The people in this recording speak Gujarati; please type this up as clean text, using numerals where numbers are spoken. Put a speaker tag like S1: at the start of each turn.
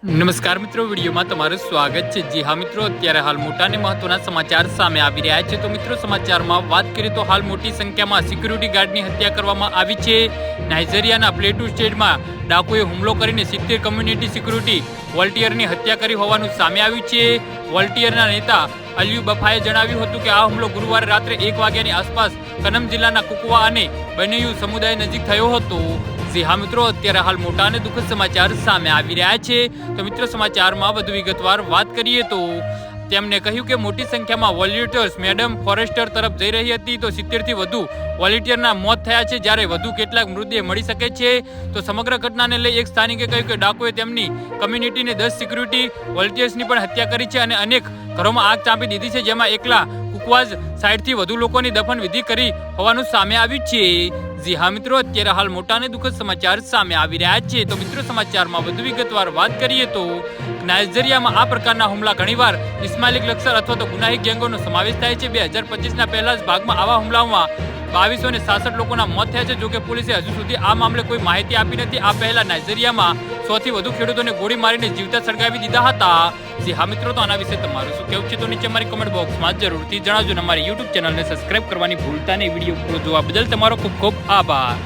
S1: નમસ્કાર મિત્રો, વિડીયોમાં તમારું સ્વાગત છે। જી હા મિત્રો, અત્યારે હાલ મોટા અને મહત્વના સમાચાર સામે આવી રહ્યા છે। તો મિત્રો, સમાચારમાં વાત કરીએ તો હાલ મોટી સંખ્યામાં સિક્યુરિટી ગાર્ડની હત્યા કરવામાં આવી છે। નાઇજીરિયાના પ્લેટુ સ્ટેટમાં ડાકુએ હુમલો કરીને 70 કમ્યુનિટી સિક્યુરિટી વોલન્ટિયરની હત્યા કરી હોવાનું સામે આવ્યું છે। વોલન્ટિયરના નેતા અલિયુ બફાએ જણાવ્યું હતું કે આ હુમલો ગુરુવારે રાત્રે 1 વાગ્યાની આસપાસ કનમ જિલ્લાના કુકવા અને બનેયુ સમુદાય નજીક થયો હતો। જી હા મિત્રો, અત્યારે હાલ મોટા અને દુઃખદ સમાચાર સામે આવી રહ્યા છે। તો મિત્રો, સમાચારમાં વધુ વિગતવાર વાત કરીએ તો તેમણે કહ્યું કે મોટી સંખ્યામાં વોલન્ટિયર્સ મેડમ ફોરેસ્ટર તરફ જઈ રહી હતી તો 70 થી વધુ વોલન્ટિયરના મોત થયા છે, જ્યારે વધુ કેટલાક મૃતદેહ મળી શકે છે। તો સમગ્ર ઘટનાને લઈ એક સ્થાનિકે કહ્યું કે ડાકુએ તેમની કમ્યુનિટીની 10 સિક્યુરિટી વોલન્ટિયર્સની પણ હત્યા કરી છે અને અનેક ઘરોમાં આગ ચાંપી દીધી છે, જેમાં એકલા કુકવાઝ સાઇડથી વધુ લોકોની દફન વિધિ કરી હોવાનું સામે આવ્યું છે। જી હા મિત્રો, અત્યારે હાલ મોટા અને દુઃખદ સમાચાર સામે આવી રહ્યા છે। તો મિત્રો, સમાચારમાં વધુ વિગતવાર વાત કરીએ તો નાઇજીરિયામાં આ પ્રકારના હુમલા ઘણીવાર ઇસ્લામિક લશ્કર અથવા તો ગુનાહિત ગેંગોનો સમાવેશ થાય છે। 2025ના પહેલા જ ભાગમાં આવા હુમલાઓમાં 2267 લોકોના મોત થયા છે। જોકે પોલીસે હજુ સુધી આ મામલે કોઈ માહિતી આપી નથી। આ પહેલા નાઇજીરિયામાં 100 થી વધુ ખેડૂતોને ગોળી મારીને જીવતા સળગાવી દીધા હતા। જી હા મિત્રો, તો આના વિશે તમારું શું કહેવું છે તો નીચે અમારી કમેન્ટ બોક્સમાં જરૂરથી જણાવજો અને અમારી YouTube ચેનલને સબસ્ક્રાઇબ કરવાની ભૂલતા નહીં। વિડીયો પૂરો જોવા બદલ તમારો ખૂબ ખૂબ આભાર।